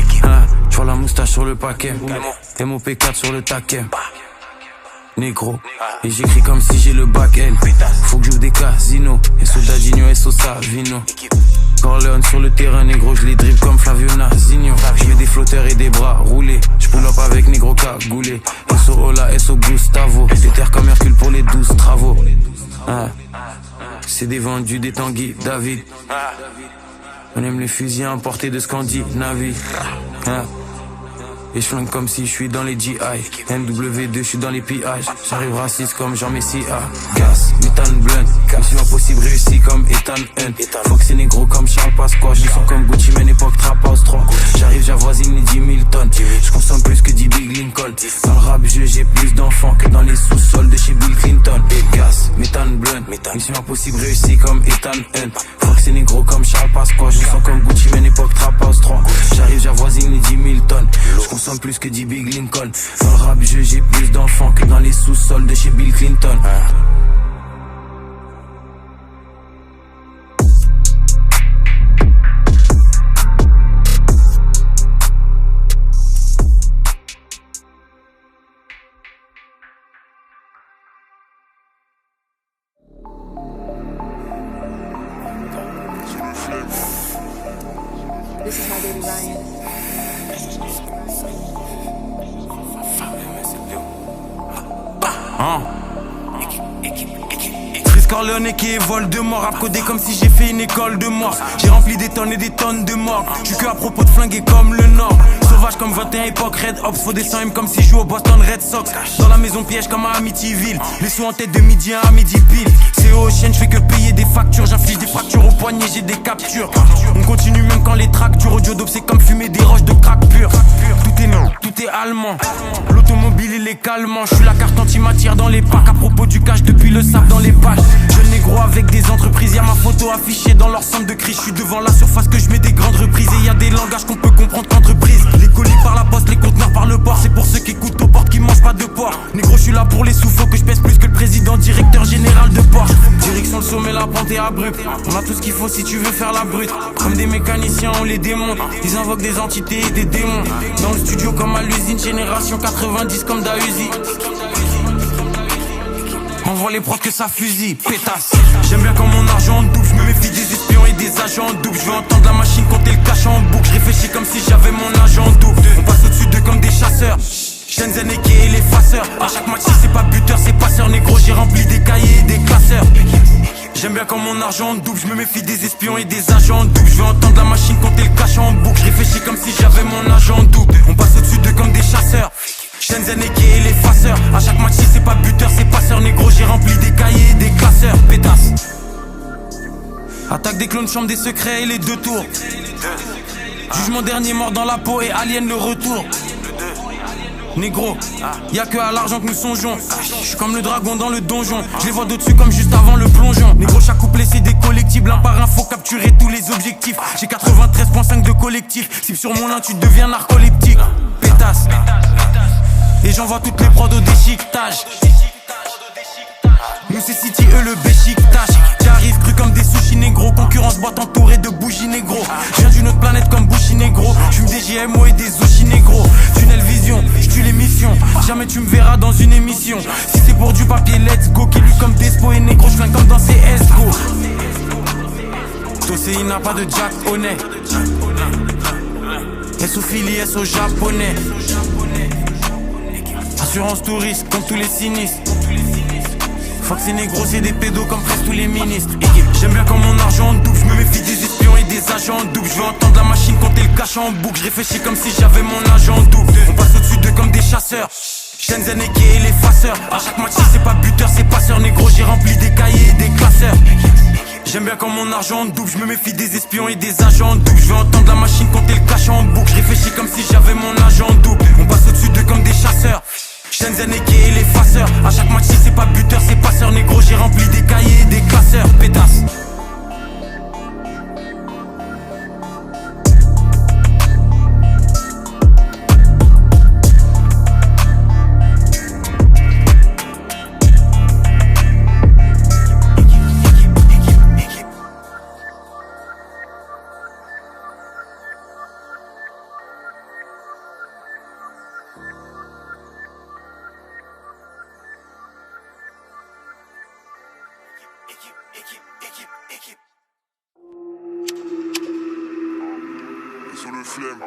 Je vois la moustache sur le paquet. MOP4 sur le taquet. Négro, et j'écris comme si j'ai le bac L. Faut que j'ouvre des casinos. SO Dadinho, SO Savino. Corleone sur le terrain, négro, je les dribble comme Flavio Nazinho. Je mets des flotteurs et des bras roulés. Je pull up avec négro cagoulé. SO Ola, SO Gustavo. Des terres comme Hercule pour les 12 travaux. C'est des vendus, des Tanguy, David. On aime les fusils importés de Scandinavie. Et je flingue comme si je suis dans les GI. MW2, je suis dans les pillages. J'arrive raciste comme Jean Messia. Gas, méthane, blend. Mission impossible réussi comme Ethan Hunt. Fox et négro comme Charles Pasqua. Je sens comme Gucci Mane, époque Trap House 3. J'arrive, j'avoisine les 10 000 tonnes. Je consomme plus que 10 Big Lincoln. Dans le rap jeu, j'ai plus d'enfants que dans les sous-sols de chez Bill Clinton. Gas, méthane, blend. Mission impossible réussi comme Ethan Hunt. Fox et négro comme Charles Pasqua. Je sens comme Gucci Mane, époque Trap House 3. J'arrive, j'avoisine les 10 000 tonnes. Je consomme plus que 10 Big Lincoln. Dans le rap jeu, j'ai plus d'enfants que dans les sous-sols de chez Bill Clinton. This is my baby Ryan. Chris Corleone qui est Voldemort. Rap codé comme si j'ai fait une école de mort. J'ai rempli des tonnes et des tonnes de morts. J'suis que à propos de flinguer comme le Nord. Sauvage comme 21 époque, Red Ops. Faut des 100 M comme si je joue au Boston Red Sox. Dans la maison piège comme à Amityville. Les sous en tête de midi à midi pile. C'est au chien, j'fais que payer des factures. J'inflige des fractures au poignet, j'ai des captures. On continue même quand les tracks durent. Audio dope c'est comme fumer des roches de crack pur. Tout est non, tout est allemand. L'automobile il est calmant. J'suis la carte anti-matière dans les packs. À propos du cash depuis le sable dans les pages. Jeune négro avec des entreprises. Y'a ma photo affichée dans leur centre de crise. J'suis devant la surface que j'mets des grandes reprises. Et y'a des langages qu'on peut comprendre qu'entreprise. Les colis par la poste, les conteneurs par le port. C'est pour ceux qui écoutent aux portes qui mangent pas de porc. Négro j'suis là pour les sous. Faut que j'pèse plus que le président directeur général de Porsche. Direction le sommet, la pente est abrupte. On a tout ce qu'il faut si tu veux faire la brute. Comme des mécaniciens on les démonte. Ils invoquent des entités et des démons. Dans le studio comme à l'usine. Génération 90 comme Dahuzi. Envoie les prods que ça fusille, pétasse. J'aime bien quand mon argent double, je me méfie des espions et des agents doubles. Je veux entendre la machine compter le cash en boucle. Je réfléchis comme si j'avais mon agent double. On passe au-dessus d'eux comme des chasseurs. Shenzhen et l'effaceur. À chaque match si c'est pas buteur c'est passeur. Négro j'ai rempli des cahiers et des classeurs. J'aime bien quand mon argent double. Je me méfie des espions et des agents doubles. Je veux entendre la machine compter le cash en boucle. Je réfléchis comme si j'avais mon agent double. On passe au-dessus d'eux comme des chasseurs. Shenzhen et l'effaceur. À chaque match si c'est pas buteur c'est passeur. Négro j'ai rempli des cahiers et des classeurs. Pétasse. Attaque des clones, chambre des secrets et les 2 tours. Jugement dernier mort dans la peau et alien le retour. Négro, y'a que à l'argent que nous songeons. J'suis comme le dragon dans le donjon. Je les vois d'au-dessus comme juste avant le plongeon. Négro, chaque couplet c'est des collectibles. Un par un faut capturer tous les objectifs. J'ai 93.5 de collectif. Si sur mon lin tu deviens narcoleptique. Pétasse. Et j'envoie toutes les prods au déchiquetage. Nous c'est City, eux le béchiquetage. J'arrive cru comme des sushis négro. Concurrence boîte entourée de bougies négro. J'viens d'une autre planète comme Bushi négro. J'fume des GMO et des sushis négro. Tunnel vision, j'tue l'émission. Jamais tu me verras dans une émission. Si c'est pour du papier, let's go. Qui lui comme Despo et négro. J'flingue comme dans CSGO. Tosei n'a pas de Jack honnête. S au Philly, S au japonais. Assurance touriste comme tous les sinistres. Fuck ces négros c'est des pédos comme presque tous les ministres. J'aime bien quand mon argent double. Je me méfie des espions et des agents doubles. Je veux entendre la machine compter le cash en boucle. Je réfléchis comme si j'avais mon agent double. On passe au-dessus d'eux comme des chasseurs. Shenzhen et l'effaceur. À chaque match si c'est pas buteur c'est passeur. Négro j'ai rempli des cahiers et des classeurs. J'aime bien quand mon argent double. Je me méfie des espions et des agents doubles. Je veux entendre la machine compter le cash en boucle. Je réfléchis comme si j'avais mon agent double. On passe au-dessus d'eux comme des chasseurs. Shenzhen et l'effaceur. À chaque match si c'est pas buteur c'est passeur. Négro j'ai rempli des cahiers et des classeurs. Pétasse. Sur le flemme.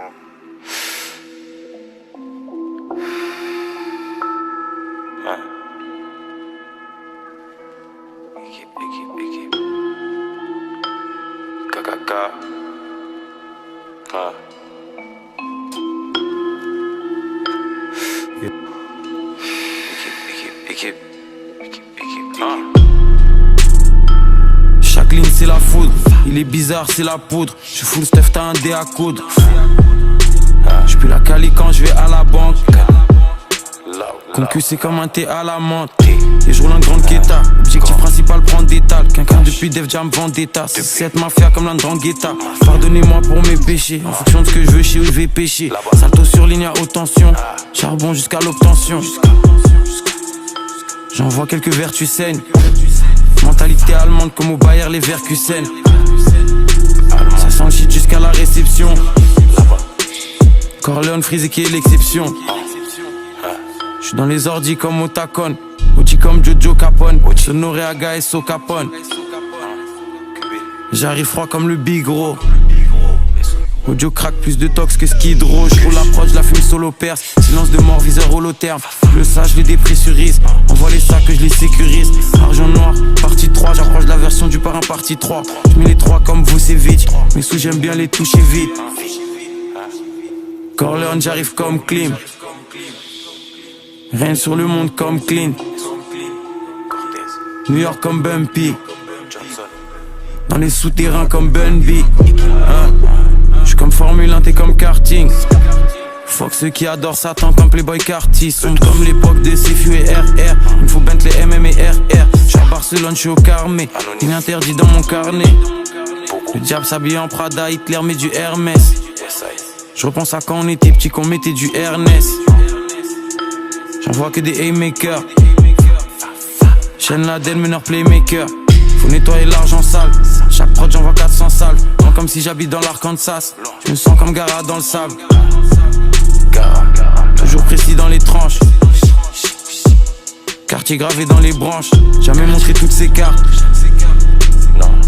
Équipe. Kakaka. Équipe. Chaque ligne c'est la foudre. Il est bizarre c'est la poudre. Je full stuff t'as un dé à coudre. J'pue la cali quand j'vais à la banque. Concu c'est comme un thé à la menthe. Et je roule un grand quêta. Objectif principal prendre des tales. Quelqu'un depuis Def Jam Vendetta. C'est cette mafia comme l'Andrangheta. Pardonnez-moi pour mes péchés. En fonction de ce que je veux chez où je vais pêcher. Salto sur ligne à haute tension. Charbon jusqu'à l'obtention. J'envoie quelques vertus saines. Mentalité allemande comme au Bayer Leverkusen. Ça sent le shit jusqu'à la réception. Corleone frisé qui est l'exception. J'suis dans les ordis comme Otakon. Oti comme Jojo Capone. Sonoré Aga et So Capone. J'arrive froid comme le Bigro. Audio crack plus de tox que Skid Row. J'roule l'approche, la fume solo perce. Silence de mort, viseur holotherme. Le sage, je les dépressurise. Envoie les sacs que je les sécurise. Argent noir, partie 3. J'approche la version du parrain partie 3. J'mets les 3 comme Vucevic. Mes sous j'aime bien les toucher vite. Corleone j'arrive comme Klim. Règne sur le monde comme Clean. New York comme Bumpy. Dans les souterrains comme Bunby. J'suis comme Formule 1, t'es comme karting. Fuck ceux qui adorent Satan comme Playboy Carty. Sombre comme l'époque de Sifu et RR. Il me faut Bentley, MM et RR. J'suis à Barcelone, j'suis au Carmé. Il est interdit dans mon carnet. Le diable s'habille en Prada, Hitler met du Hermès. J'repense à quand on était petit, qu'on mettait du Ernest. J'envoie que des haymakers. Chaîne Laden, meneur playmaker. Faut nettoyer l'argent sale. Chaque prod j'envoie 400 salves. Non comme si j'habite dans l'Arkansas. Je me sens comme Gara dans le sable. Toujours précis dans les tranches. Quartier gravé dans les branches. Jamais montré toutes ces cartes.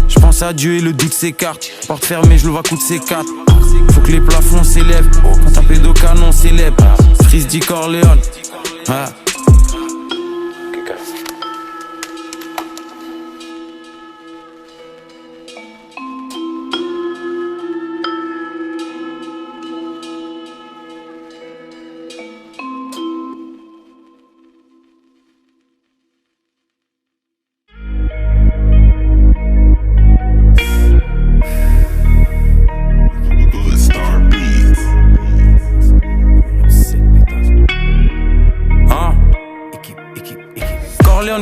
Je pense à Dieu et le doute s'écarte. Porte fermée, je le vois coup de C4. Faut que les plafonds s'élèvent. Quand taper de canon célèbre. Freeze dit Corleone. Ah.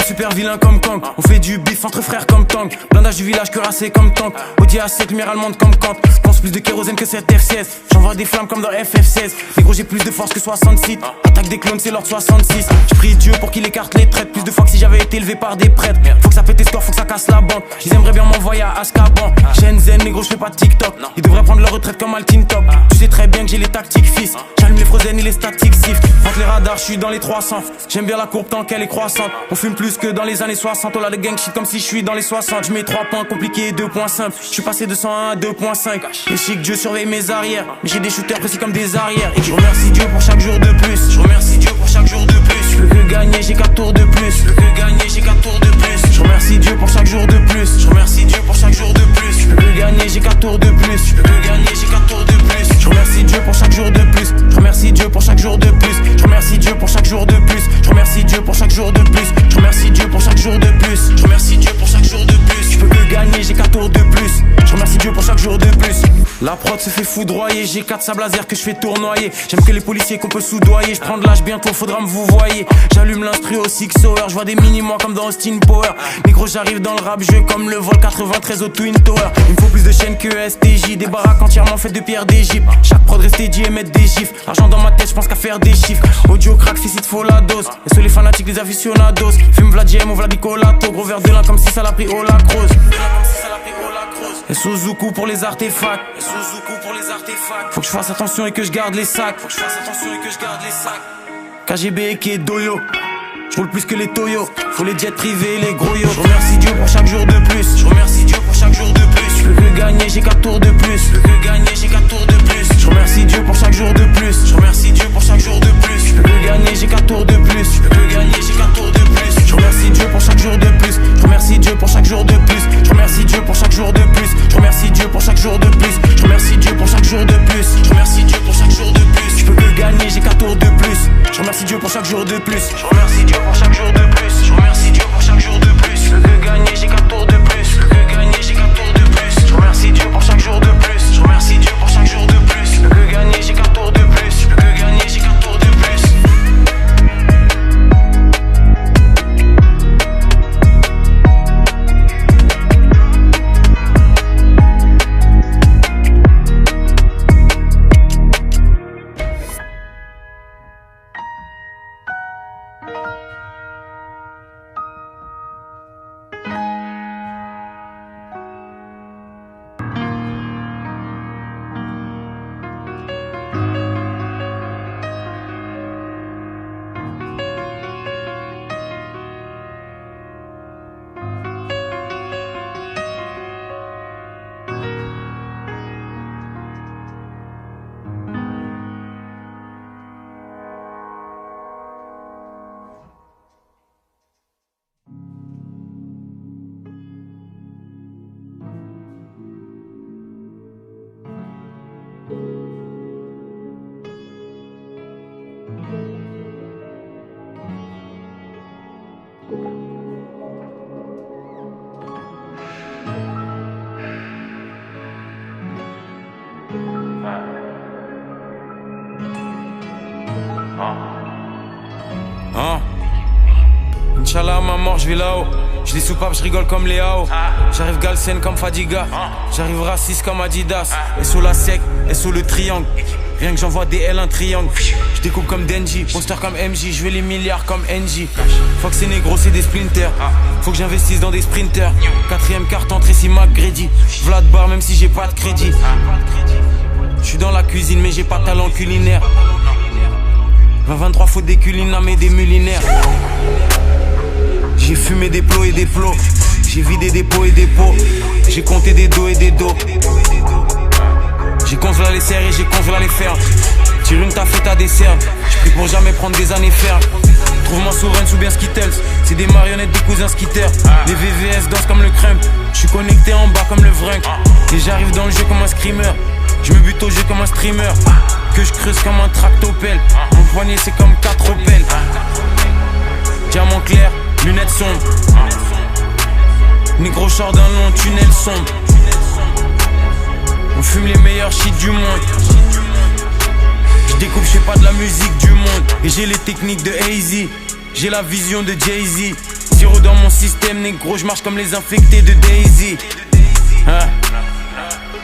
Super vilain comme Kang, on fait du bif entre frères comme Tang. Blindage du village cuirassé comme tank. Audi A7, lumière allemande comme Kant. Pense plus de kérosène que cette F16. J'envoie des flammes comme dans FF16. Mais gros j'ai plus de force que 66. Attaque des clones c'est l'ordre 66. J'prie Dieu pour qu'il écarte les traites. Plus de fois que si j'avais été élevé par des prêtres. Faut que ça pète tes scores, faut que ça casse la bande. Ils aimeraient bien m'envoyer à Azkaban. Shenzhen, négro j'fais pas de TikTok. Ils devraient prendre leur retraite comme Altin Top. Tu sais très bien que j'ai les tactiques fils. J'allume les frozen et les statiques sift. Entre les radars j'suis dans les 300. J'aime bien la courbe tant qu'elle est croissante. On fume plus que dans les années 60. On a de gang shit comme si je suis dans les 60. Je mets 3 points compliqués et 2 points simples. Je suis passé de 101 à 2.5. Et chic Dieu surveille mes arrières. Mais j'ai des shooters précis comme des arrières. Et je remercie Dieu pour chaque jour de plus. Je remercie Dieu pour chaque jour de plus. Je peux que gagner, j'ai 4 tours de plus. Je peux que gagner, j'ai 4 tours de plus. Je remercie Dieu pour chaque jour de plus. Je remercie Dieu pour chaque jour de plus. Je peux que gagner, j'ai 4 tours de plus. Je peux que gagner, j'ai 4 tours de plus. Je remercie Dieu pour chaque jour de plus. Je remercie Dieu pour chaque jour de plus. Je remercie Dieu pour chaque jour de plus. Je remercie Dieu pour chaque jour de plus. Je remercie Dieu pour chaque jour de plus. Je remercie Dieu pour chaque jour de plus. Je peux que gagner, j'ai 4 tours de plus. Je remercie Dieu pour chaque jour de plus. La prod se fait foudroyer. J'ai 4 sables laser que je fais tournoyer. J'aime que les policiers qu'on peut soudoyer. Je prends de l'âge bientôt, faudra me vous voyez. J'allume l'instru au 6 hour. Je vois des mini-mois comme dans Austin Power. Négro j'arrive dans le rap jeu comme le vol 93 au Twin Tower. Il me faut plus de chaînes que STJ. Des baraques entièrement faites de pierre d'Égypte. Chaque prod resté dit et mettre des gifs. L'argent dans ma tête, je pense qu'à faire des chiffres. Audio crack, fécite, faut la dose. Et sur les fanatiques, les aficionados. Fume Vladiem ou Vladicolato. Gros verre de lin comme si ça l'a pris au lacrose. Et Suzuku pour les artefacts. Faut que je fasse attention et que je garde les sacs. KGB et Doyo. Je roule plus que les Toyo. Faut les jets privés, les gros yo. Je remercie Dieu pour chaque jour de plus. Je remercie Dieu pour chaque jour de plus. Je peux que gagner, j'ai 4 tours de plus. Je peux que gagner, j'ai 4 tours de plus. Je remercie Dieu pour chaque jour de plus. Je remercie Dieu pour chaque jour de plus. Je peux que gagner, j'ai 4 tours de plus. Je peux que gagner, j'ai 4 tours de plus. Je remercie Dieu pour chaque jour de plus. Je remercie Dieu pour chaque jour de plus. Je remercie Dieu pour chaque jour de plus. Je remercie Dieu pour chaque jour de plus. Je remercie Dieu pour chaque jour de plus. Je remercie Dieu pour chaque jour de plus. Je peux que gagner, j'ai 4 tours de plus. Je remercie Dieu pour chaque jour de plus. Je remercie Dieu pour chaque jour de plus. Je remercie Dieu pour chaque jour de plus. Je peux que gagner, j'ai 4 tours de plus. Je peux que gagner, j'ai 4 tours de plus. Je remercie Dieu pour chaque jour de plus. Je remercie Dieu pour chaque jour de plus. Je peux que gagner, j'ai 4 tours de plus. Je peux que gagner, j'ai 4 tours de plus. Inch'Allah, ma mort, je vais là-haut. Je les soupapes, je rigole comme les AO. J'arrive Galsen comme Fadiga. J'arrive raciste comme Adidas. Et sous la sec, et sous le triangle. Rien que j'envoie des L, un triangle. Je découpe comme Denji, poster comme MJ. Je veux les milliards comme NJ. Faut que c'est négro, c'est des splinters. Faut que j'investisse dans des sprinters. 4ème carte entrée, si McGrady. Vlad bar, même si j'ai pas de crédit. Je suis dans la cuisine, mais j'ai pas de talent culinaire. 20-23 faut des culinaires, mais des mulinaires. J'ai fumé des plots et des plots. J'ai vidé des pots et des pots. J'ai compté des dos et des dos. J'ai congelé les serres et j'ai congelé les fermes. Tire une taffe et t'as des cernes. J'prie pour jamais prendre des années fermes. Trouve-moi Soren's ou bien Skittles. C'est des marionnettes des cousins skitters. Les VVS dansent comme le crème. J'suis connecté en bas comme le vrunk. Et j'arrive dans le jeu comme un screamer. J'me bute au jeu comme un streamer. Que je creuse comme un tractopelle. Mon poignet c'est comme 4 Opel. Diamant clair, lunettes sombres. Négro sort d'un long tunnel sombre. On fume les meilleurs shit du monde. Je découpe, je fais pas de la musique du monde. Et j'ai les techniques de AZ. J'ai la vision de Jay-Z. Sirop dans mon système, négro, je marche comme les infectés de Daisy. Hein?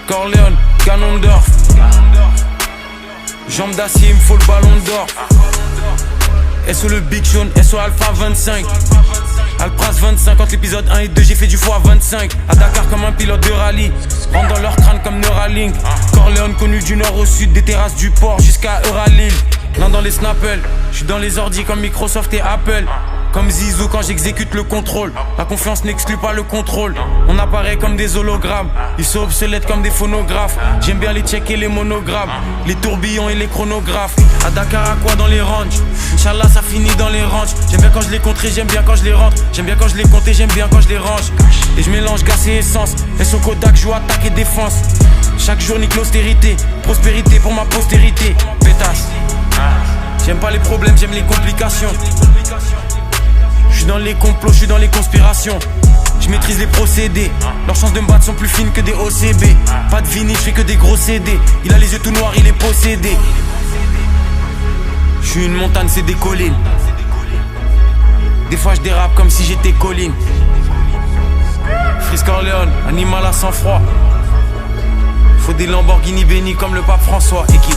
Corleone, Ganondorf. Jambes d'acier, il me faut le ballon d'or. SO le Big Sean, SO Alpha 25. Alpras 25, entre l'épisode 1 et 2 j'ai fait du foie 25. À Dakar comme un pilote de rallye. Rentre dans leur crâne comme Neuralink. Corleone connu du nord au sud, des terrasses du port jusqu'à Euralil. L'un dans les Snapples, je suis dans les ordi comme Microsoft et Apple. Comme Zizou quand j'exécute le contrôle. La confiance n'exclut pas le contrôle. On apparaît comme des hologrammes. Ils sont obsolètes comme des phonographes. J'aime bien les checker les monogrammes. Les tourbillons et les chronographes. À Dakar à quoi dans les ranges. Inch'Allah ça finit dans les ranges. J'aime bien quand je les compte et j'aime bien quand je les rentre. J'aime bien quand je les compte et j'aime bien quand je les range. Et je mélange gaz et essence. SO Kodak joue attaque et défense. Chaque jour nique l'austérité. Prospérité pour ma postérité. Pétasse. J'aime pas les problèmes, j'aime les complications. Je suis dans les complots, je suis dans les conspirations. Je maîtrise les procédés. Leurs chances de me battre sont plus fines que des OCB. Pas de vinyle, je fais que des gros CD. Il a les yeux tout noirs, il est possédé. Je suis une montagne, c'est des collines. Des fois je dérape comme si j'étais colline. Freeze Corleone, animal à sang-froid. Faut des Lamborghini bénis comme le pape François. Équipe.